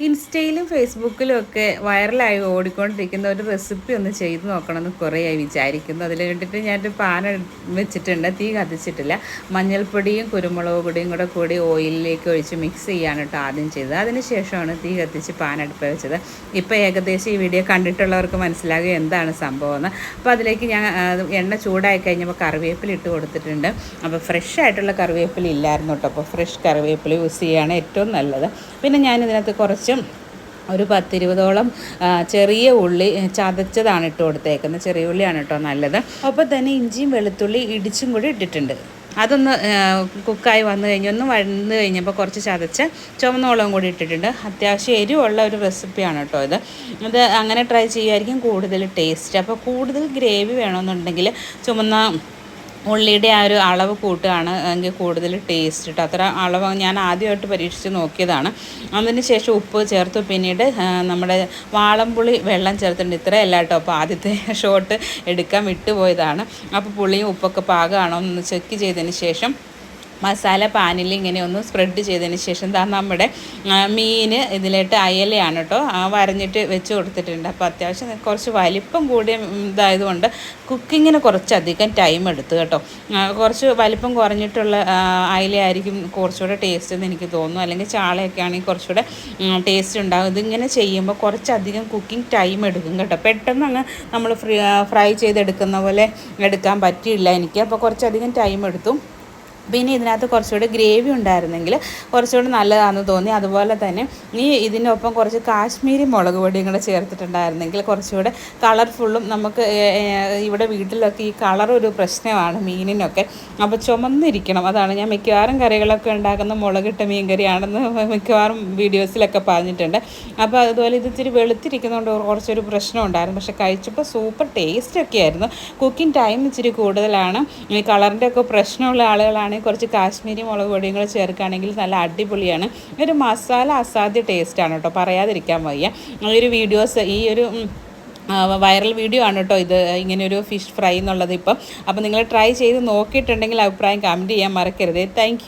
ഇൻസ്റ്റയിലും ഫേസ്ബുക്കിലും ഒക്കെ വൈറലായി ഓടിക്കൊണ്ടിരിക്കുന്ന ഒരു റെസിപ്പി ഒന്ന് ചെയ്ത് നോക്കണമെന്ന് കുറേയായി വിചാരിക്കുന്നു. അതിന് വേണ്ടിയിട്ട് ഞാനൊരു പാൻ വെച്ചിട്ടുണ്ട്, തീ കത്തിച്ചിട്ടില്ല. മഞ്ഞൾപ്പൊടിയും കുരുമുളക് പൊടിയും കൂടി ഓയിലിലേക്ക് ഒഴിച്ച് മിക്സ് ചെയ്യാണ് കേട്ടോ ആദ്യം ചെയ്തത്. അതിന് ശേഷമാണ് തീ കത്തിച്ച് പാൻ അടുപ്പ് വെച്ചത്. ഇപ്പോൾ ഏകദേശം ഈ വീഡിയോ കണ്ടിട്ടുള്ളവർക്ക് മനസ്സിലാകുക എന്താണ് സംഭവം എന്ന്. അപ്പോൾ അതിലേക്ക് ഞാൻ എണ്ണ ചൂടായി കഴിഞ്ഞപ്പോൾ കറിവേപ്പില ഇട്ട് കൊടുത്തിട്ടുണ്ട്. അപ്പോൾ ഫ്രഷ് ആയിട്ടുള്ള കറിവേപ്പില ഇല്ലായിരുന്നു കേട്ടോ, അപ്പോൾ ഫ്രഷ് കറിവേപ്പില യൂസ് ചെയ്യുകയാണ് ഏറ്റവും നല്ലത്. പിന്നെ ഞാനിതിനകത്ത് കുറച്ച് ഒരു 10-20ഓളം ചെറിയ ഉള്ളി ചതച്ചതാണ് ഇട്ട് കൊടുത്തേക്കുന്നത്. ചെറിയ ഉള്ളിയാണ് കേട്ടോ നല്ലത്. അപ്പോൾ തന്നെ ഇഞ്ചിയും വെളുത്തുള്ളി ഇടിച്ചും കൂടി ഇട്ടിട്ടുണ്ട്. അതൊന്ന് കുക്കായി വന്നു കഴിഞ്ഞപ്പോൾ കുറച്ച് ചതച്ച ചുവന്നോളം കൂടി ഇട്ടിട്ടുണ്ട്. അത്യാവശ്യം എരിവുള്ള ഒരു റെസിപ്പിയാണ് കേട്ടോ ഇത് അങ്ങനെ ട്രൈ ചെയ്യുമായിരിക്കും കൂടുതൽ ടേസ്റ്റ്. അപ്പോൾ കൂടുതൽ ഗ്രേവി വേണമെന്നുണ്ടെങ്കിൽ ചുമന്ന ഉള്ളിയുടെ ആ ഒരു അളവ് കൂട്ടുകയാണ് എങ്കിൽ കൂടുതൽ ടേസ്റ്റ് കിട്ടും. അത്ര അളവ് ഞാൻ ആദ്യമായിട്ട് പരീക്ഷിച്ച് നോക്കിയതാണ്. അതിന് ശേഷം ഉപ്പ് ചേർത്ത് പിന്നീട് നമ്മുടെ വാളംപുളി വെള്ളം ചേർത്തിട്ടുണ്ട്. ഇത്രയല്ല കേട്ടോ. അപ്പോൾ ആദ്യത്തെ ഷോട്ട് എടുക്കാൻ വിട്ടുപോയതാണ്. അപ്പോൾ പുളിയും ഉപ്പൊക്കെ പാകമാണോ എന്ന് ചെക്ക് ചെയ്തതിന് ശേഷം മസാല പാനിൽ ഇങ്ങനെ ഒന്ന് സ്പ്രെഡ് ചെയ്തതിന് ശേഷം നമ്മുടെ മീൻ ഇതിലായിട്ട് അയലയാണ് കേട്ടോ വരഞ്ഞിട്ട് വെച്ച് കൊടുത്തിട്ടുണ്ട്. അപ്പോൾ അത്യാവശ്യം കുറച്ച് വലിപ്പം കൂടിയ ഇതായതുകൊണ്ട് കുക്കിങ്ങിന് കുറച്ചധികം ടൈം എടുത്തു കേട്ടോ. കുറച്ച് വലിപ്പം കുറഞ്ഞിട്ടുള്ള അയലയായിരിക്കും കുറച്ചുകൂടെ ടേസ്റ്റ് എന്ന് എനിക്ക് തോന്നുന്നു. അല്ലെങ്കിൽ ചാളയൊക്കെ ആണെങ്കിൽ കുറച്ചുകൂടെ ടേസ്റ്റ് ഉണ്ടാകും. ഇതിങ്ങനെ ചെയ്യുമ്പോൾ കുറച്ചധികം കുക്കിംഗ് ടൈം എടുക്കും കേട്ടോ. പെട്ടെന്ന് അങ്ങ് നമ്മൾ ഫ്രൈ ചെയ്തെടുക്കുന്ന പോലെ എടുക്കാൻ പറ്റിയില്ല എനിക്ക്. അപ്പോൾ കുറച്ചധികം ടൈം എടുത്തു. പിന്നെ ഇതിനകത്ത് കുറച്ചുകൂടി ഗ്രേവി ഉണ്ടായിരുന്നെങ്കിൽ കുറച്ചുകൂടി നല്ലതാണെന്ന് തോന്നി. അതുപോലെ തന്നെ ഇതിനൊപ്പം കുറച്ച് കാശ്മീരി മുളക് പൊടിയും കൂടെ ചേർത്തിട്ടുണ്ടായിരുന്നെങ്കിൽ കുറച്ചുകൂടെ കളർഫുള്ളും. നമുക്ക് ഇവിടെ വീട്ടിലൊക്കെ ഈ കളർ ഒരു പ്രശ്നമാണ് മീനിനൊക്കെ. അപ്പോൾ ചുമന്നിരിക്കണം. അതാണ് ഞാൻ മിക്കവാറും കറികളൊക്കെ ഉണ്ടാക്കുന്ന മുളകിട്ട മീൻ കറിയാണെന്ന് മിക്കവാറും വീഡിയോസിലൊക്കെ പറഞ്ഞിട്ടുണ്ട്. അപ്പോൾ അതുപോലെ ഇത് ഇച്ചിരി വെളുത്തിരിക്കുന്നതുകൊണ്ട് കുറച്ചൊരു പ്രശ്നം ഉണ്ടായിരുന്നു. പക്ഷേ കഴിച്ചപ്പോൾ സൂപ്പർ ടേസ്റ്റൊക്കെ ആയിരുന്നു. കുക്കിംഗ് ടൈം ഇച്ചിരി കൂടുതലാണ്. ഈ കളറിൻ്റെ ഒക്കെ പ്രശ്നമുള്ള ആളുകളാണ് കുറച്ച് കാശ്മീരി മുളക് പൊടിയും കൂടെ ചേർക്കുകയാണെങ്കിൽ നല്ല അടിപൊളിയാണ്. ഒരു മസാല അസാധ്യ ടേസ്റ്റാണ് കേട്ടോ, പറയാതിരിക്കാൻ വയ്യ. ഈ ഒരു വൈറൽ വീഡിയോ ആണ് കേട്ടോ ഇത്, ഇങ്ങനെയൊരു ഫിഷ് ഫ്രൈ എന്നുള്ളത് ഇപ്പം. അപ്പോൾ നിങ്ങൾ ട്രൈ ചെയ്ത് നോക്കിയിട്ടുണ്ടെങ്കിൽ അഭിപ്രായം കമൻറ്റ് ചെയ്യാൻ മറക്കരുത്. താങ്ക്